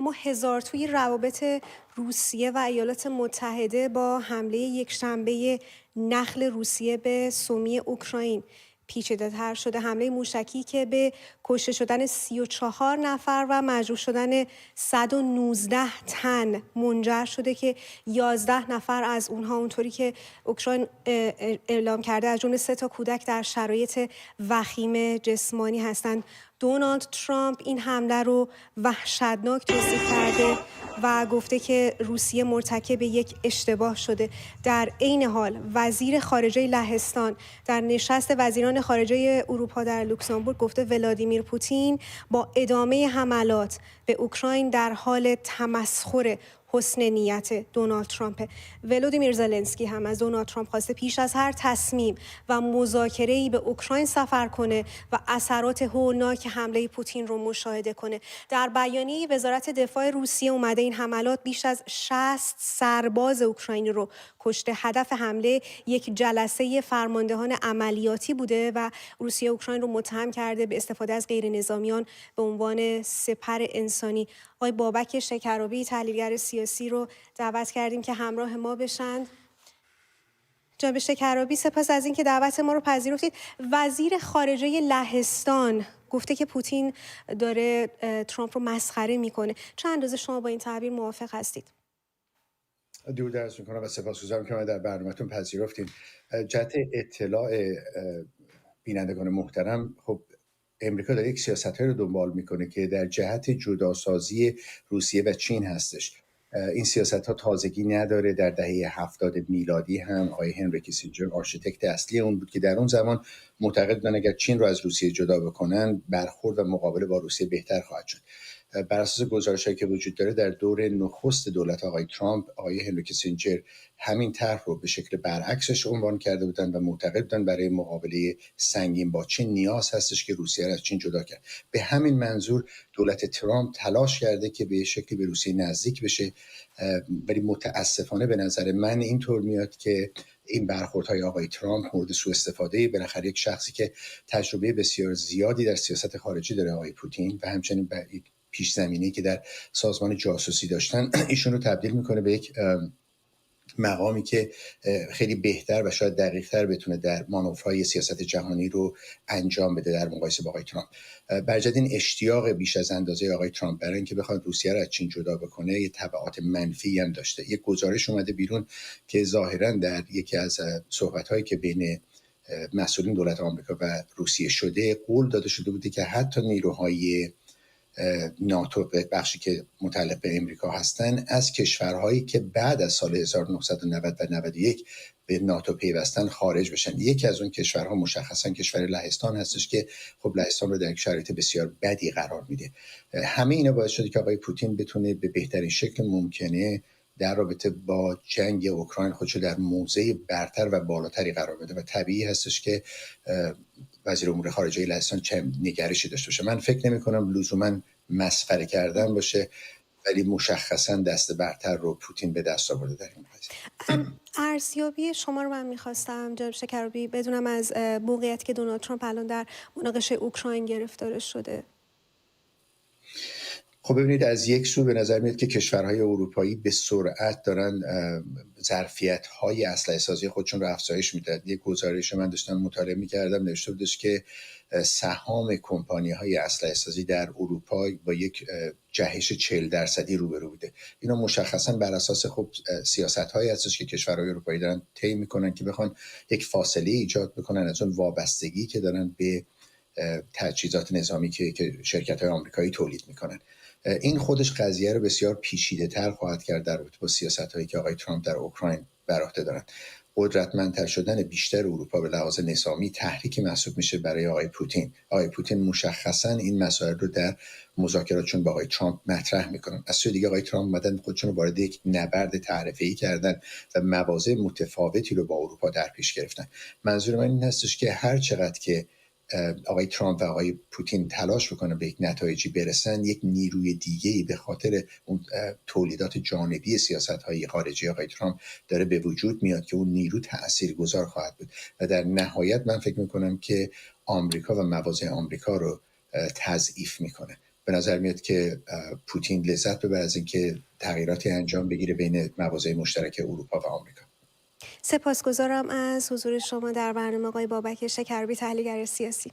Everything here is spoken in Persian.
اما هزار توی روابط روسیه و ایالات متحده با حمله یکشنبه نخل روسیه به سومی اوکراین پیچیده‌تر شده. حمله موشکی که به کشته شدن 34 نفر و مجروح شدن 119 تن منجر شده که 11 نفر از اونها اونطوری که اوکراین اعلام کرده از جمله 3 تا کودک در شرایط وخیم جسمانی هستند. دونالد ترامپ این حمله رو وحشتناک توصیف کرده و گفته که روسیه مرتکب یک اشتباه شده. در عین حال وزیر خارجه لهستان در نشست وزیران خارجه اروپا در لوکزامبورگ گفته ولادیمیر پوتین با ادامه حملات به اوکراین در حال تمسخر حسن نیت دونالد ترامپ. ولودیمیر زلنسکی هم از دونالد ترامپ خواسته پیش از هر تصمیم و مذاکره‌ای به اوکراین سفر کنه و اثرات هولناک حمله پوتین رو مشاهده کنه. در بیانیه وزارت دفاع روسیه اومده این حملات بیش از 60 سرباز اوکراینی رو کشته. هدف حمله یک جلسه فرماندهان عملیاتی بوده و روسیه اوکراین رو متهم کرده به استفاده از غیرنظامیان به عنوان سپر انسانی. آقای بابک شکرابی تحلیلگر سیاسی رو دعوت کردیم که همراه ما بشند. جناب شکرابی، سپاس از اینکه دعوت ما رو پذیرفتید. وزیر خارجه لهستان گفته که پوتین داره ترامپ رو مسخره میکنه. چه اندازه شما با این تعبیر موافق هستید؟ درود عرض میکنم و سپاسگزارم که من در برنامه‌تون پذیرفتین. جهت اطلاع بینندگان محترم، خب امریکا داره یک سیاست‌هایی رو دنبال میکنه که در جهت جداسازی روسیه و چین هستش. این سیاست‌ها تازگی نداره. در دهه 70 میلادی هم آقای هنری کیسینجر آرشیتکت اصلی اون بود که در اون زمان معتقد بودن اگر چین رو از روسیه جدا بکنن برخورد و مقابله با روسیه بهتر خواهد شد. بر اساس گزارش‌هایی که وجود داره در دور نخست دولت آقای ترامپ، آقای هنری کیسینجر همین طرح رو به شکل برعکسش عنوان کرده بودن و معتقد بودن برای مقابله سنگین با چین نیاز هستش که روسیه را از چین جدا کرد. به همین منظور دولت ترامپ تلاش کرده که به شکلی به روسیه نزدیک بشه، ولی متاسفانه به نظر من اینطور میاد که این برخوردهای آقای ترامپ مورد سوء استفاده. بالاخره یک شخصی که تجربه بسیار زیادی در سیاست خارجی داره، آقای پوتین، و همچنین پیش زمینه‌ای که در سازمان جاسوسی داشتن، ایشون رو تبدیل میکنه به یک مقامی که خیلی بهتر و شاید دقیق‌تر بتونه در مانورهای سیاست جهانی رو انجام بده در مقایسه با آقای ترامپ. برجد این اشتیاق بیش از اندازه آقای ترامپ برای اینکه بخواد روسیه رو از چین جدا بکنه، یه تبعات منفی هم داشته. یک گزارش اومده بیرون که ظاهراً در یکی از صحبت‌هایی که بین مسئولین دولت آمریکا و روسیه شده، قول داده شده بوده که حتی نیروهای ناتو، بخشی که متعلق به امریکا هستن، از کشورهایی که بعد از سال 1990 و 91 به ناتو پیوستن خارج بشن. یکی از اون کشورها مشخصا کشور لهستان هستش که خب لهستان رو در یک شرایط بسیار بدی قرار میده. همه اینا باعث شده که آقای پوتین بتونه به بهترین شکل ممکنه در رابطه با جنگ اوکراین خودشو در موضع برتر و بالاتری قرار بده و طبیعی هستش که وزیر امور خارجه لهستان چه نگرشی داشته باشه. من فکر نمی کنم لزوما مسخره کردن باشه، ولی مشخصا دست برتر رو پوتین به دست آورده در این قضیه. ارزیابی شما رو من میخواستم جناب شکرابی بدونم از موقعیتی که دونالد ترامپ الان در مناقشه اوکراین گرفتار شده. خب ببینید، از یک سو به نظر میاد که کشورهای اروپایی به سرعت دارن ظرفیت‌های اسلحه سازی خودشون رو افزایش میدن. یک گزارش من داشتم مطالعه می‌کردم، نوشته بودش که سهام کمپانی‌های اسلحه سازی در اروپا با یک جهش 40% روبرو بوده. اینا مشخصا بر اساس خب سیاست‌هایی هستش که کشورهای اروپایی دارن طی می‌کنن که بخوان یک فاصله ایجاد بکنن از اون وابستگی که دارن به تجهیزات نظامی که شرکت‌های آمریکایی تولید می‌کنن. این خودش قضیه رو بسیار پیچیده‌تر خواهد کرد در رابطه با سیاست‌هایی که آقای ترامپ در اوکراین بر عهده دارن. قدرتمندتر شدن بیشتر اروپا به لحاظ نظامی تحریکی محسوب میشه برای آقای پوتین. آقای پوتین مشخصاً این مسائل رو در مذاکراتشون با آقای ترامپ مطرح میکنن. از سوی دیگه آقای ترامپ اومدن خودشون رو وارد یک نبرد تعرفه‌ای کردن و مواضع متفاوتی رو با اروپا در پیش گرفتن. منظور من این هستش که هر چقدر که آقای ترامپ و آقای پوتین تلاش بکنن به یک نتایجی برسن، یک نیروی دیگه‌ای به خاطر اون تولیدات جانبی سیاست‌های خارجی آقای ترامپ داره به وجود میاد که اون نیرو تاثیرگذار خواهد بود و در نهایت من فکر می‌کنم که آمریکا و مواضع آمریکا رو تضعیف میکنه. به نظر میاد که پوتین لذت ببره از اینکه تغییراتی انجام بگیره بین مواضع مشترک اروپا و آمریکا. سپاسگزارم از حضور شما در برنامه آقای بابک شکربی، تحلیلگر سیاسی.